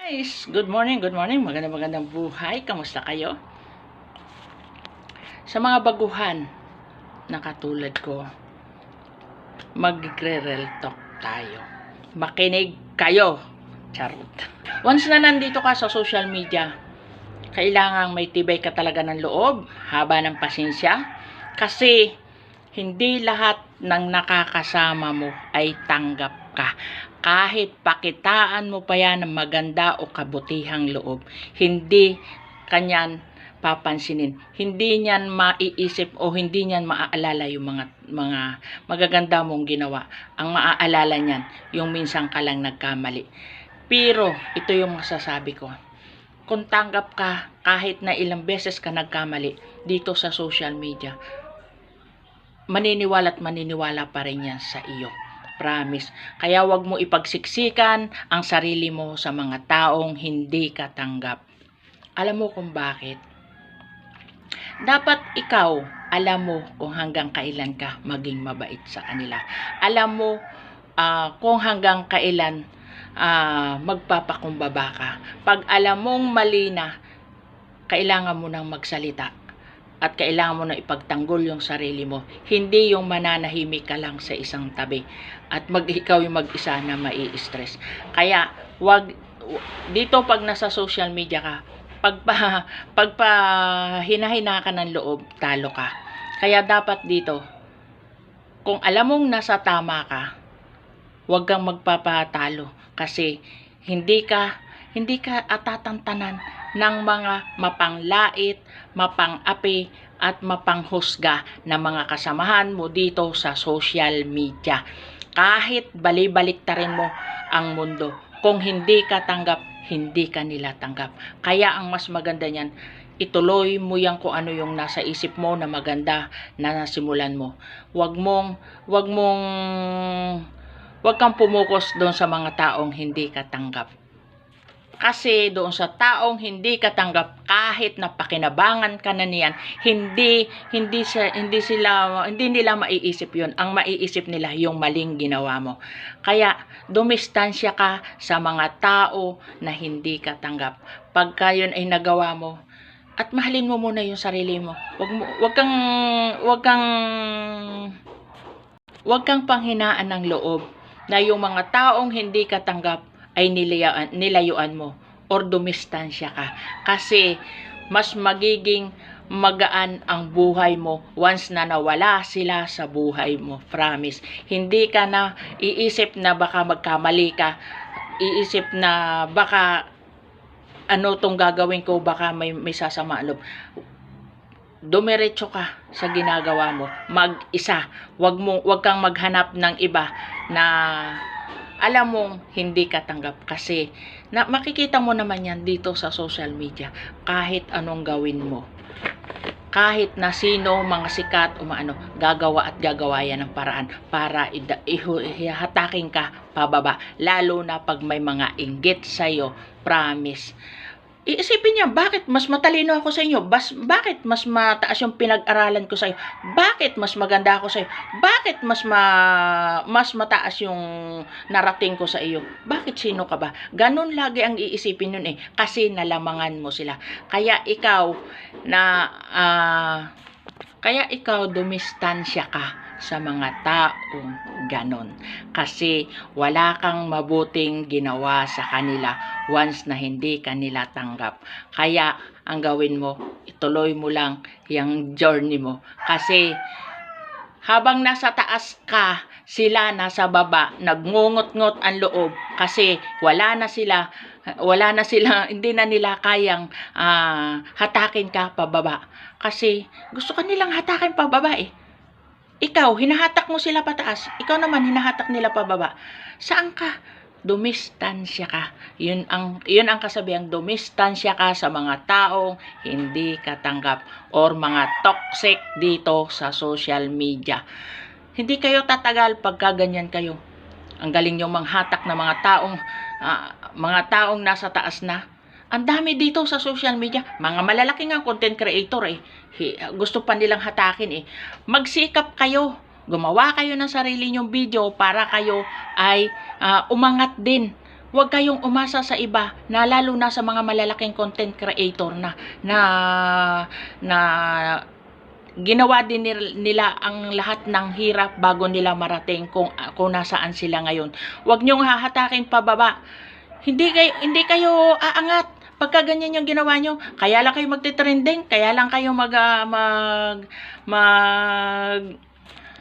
Guys, good morning, magandang buhay, kamusta kayo? Sa mga baguhan na katulad ko, magre-real talk tayo. Makinig kayo, charot. Once na nandito ka sa social media, kailangang may tibay ka talaga ng loob, haba ng pasensya, kasi hindi lahat ng nakakasama mo ay tanggap ka. Kahit pakitaan mo pa yan ng maganda o kabutihang loob, hindi kanyan papansinin. Hindi niyan maiisip o hindi niyan maaalala yung mga magaganda mong ginawa. Ang maaalala niyan, yung minsan ka lang nagkamali. Pero ito yung masasabi ko. Kung tanggap ka kahit na ilang beses ka nagkamali dito sa social media, maniniwala pa rin yan sa iyo. Promise. Kaya wag mo ipagsiksikan ang sarili mo sa mga taong hindi ka tanggap. Alam mo kung bakit? Dapat ikaw, alam mo kung hanggang kailan ka maging mabait sa kanila. Alam mo kung hanggang kailan magpapakumbaba ka. Pag alam mong mali na, kailangan mo nang magsalita. At kailangan mo na ipagtanggol yung sarili mo. Hindi yung mananahimik ka lang sa isang tabi. At ikaw yung mag-isa na mai-stress. Kaya, dito pag nasa social media ka, pagpa hinahina ka ng loob, talo ka. Kaya dapat dito, kung alam mong nasa tama ka, huwag kang magpapatalo. Kasi, hindi ka atatantanan ng mga mapanglait, mapang-api, at mapanghusga na mga kasamahan mo dito sa social media. Kahit bali-baliktarin mo ang mundo, kung hindi ka tanggap, hindi ka nila tanggap. Kaya ang mas maganda niyan, ituloy mo yan kung ano yung nasa isip mo na maganda na nasimulan mo. Huwag kang pumukos doon sa mga taong hindi ka tanggap. Kasi doon sa taong hindi ka tanggap, kahit na pakinabangan ka na niyan, hindi nila maiisip yun. Ang maiisip nila yung maling ginawa mo. Kaya dumistansya ka sa mga tao na hindi ka tanggap. Pagka yun ay nagawa mo, at mahalin mo muna yung sarili mo. Wag kang panghinaan ng loob na yung mga taong hindi ka tanggap ay nilayuan mo or dumistansya ka. Kasi mas magiging magaan ang buhay mo once na nawala sila sa buhay mo. Promise. Hindi ka na iisip na baka magkamali ka. Iisip na baka ano tong gagawin ko, baka may sasama loob. Dumiretso ka sa ginagawa mo. Mag-isa. Wag kang maghanap ng iba na alam mong hindi ka tanggap, kasi makikita mo naman yan dito sa social media. Kahit anong gawin mo, kahit na sino, mga sikat o gagawa yan ng paraan para ihatakin ka pababa. Lalo na pag may mga inggit sa'yo. Promise. Iisipin niya, bakit mas matalino ako sa inyo? Bakit mas mataas yung pinag-aralan ko sa iyo? Bakit mas maganda ako sa iyo? Bakit mas mataas yung narating ko sa iyo? Bakit sino ka ba? Ganun lagi ang iisipin nun kasi nalamangan mo sila. Kaya ikaw dumistansya ka sa mga taong ganon. Kasi wala kang mabuting ginawa sa kanila once na hindi kanila tanggap. Kaya ang gawin mo, ituloy mo lang yung journey mo. Kasi habang nasa taas ka, sila nasa baba, nagngungot-ngot ang loob kasi wala na sila, hindi na nila kayang hatakin ka pababa. Kasi gusto ka nilang hatakin pababa Ikaw, hinahatak mo sila pataas. Ikaw naman, hinahatak nila pababa. Saan ka? Dumistansya ka. Yun ang kasabihang, dumistansya ka sa mga taong hindi ka tanggap or mga toxic dito sa social media. Hindi kayo tatagal pagka ganyan kayo. Ang galing yung manghatak na mga taong nasa taas na. Ang dami dito sa social media, mga malalaking ang content creator gusto pa nilang hatakin Magsikap kayo, gumawa kayo ng sarili nyong video para kayo ay umangat din. Huwag kayong umasa sa iba, na lalo na sa mga malalaking content creator na ginawa din nila ang lahat ng hirap bago nila marating kung nasaan sila ngayon. Huwag niyong hahatakin pababa. Hindi kayo aangat pagka ganyan yung ginawa nyo. Kaya lang kayo magte-trending, kaya lang kayo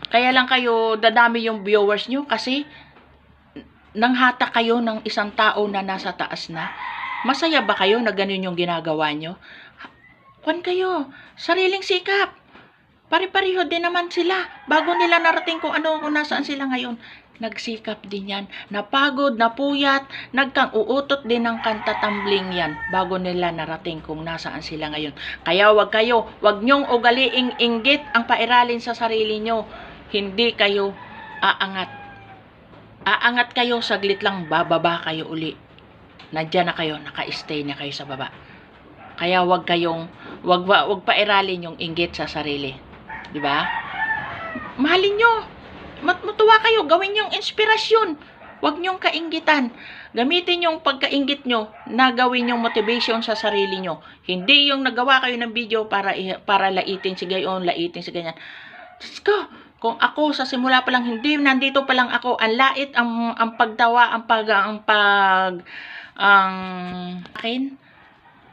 kaya lang kayo dadami yung viewers nyo kasi nanghata kayo ng isang tao na nasa taas na. Masaya ba kayo na ganun yung ginagawa nyo? Kwan kayo, sariling sikap. Pare-pareho din naman sila. Bago nila narating kung nasaan sila ngayon. Nagsikap din yan. Napagod, napuyat, nagkang-uutot din ng kantatambling yan. Bago nila narating kung nasaan sila ngayon. Kaya wag nyong ugaliing inggit ang pairalin sa sarili nyo. Hindi kayo aangat. Aangat kayo, saglit lang, bababa kayo uli. Nandiyan na kayo, naka-stay na kayo sa baba. Kaya wag pairalin yung inggit sa sarili. 'Di ba? Mahalin nyo. Matuwa kayo, gawin yung inspirasyon. Wag nyong kainggitan. Gamitin yung pagkainggit nyo na gawin yung motivation sa sarili nyo. Hindi yung nagawa kayo ng video para laitin si gayon, laitin si ganyan. Diyos ko, kung ako sa simula pa lang nandito pa lang ako, ang lait ang pagtawa, akin.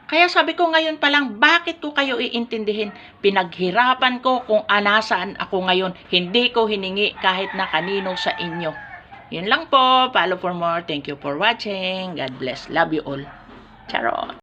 Kaya sabi ko ngayon pa lang, bakit ko kayo iintindihin? Pinaghirapan ko kung nasaan ako ngayon. Hindi ko hiningi kahit na kanino sa inyo. Yun lang po. Follow for more. Thank you for watching. God bless. Love you all. Charot.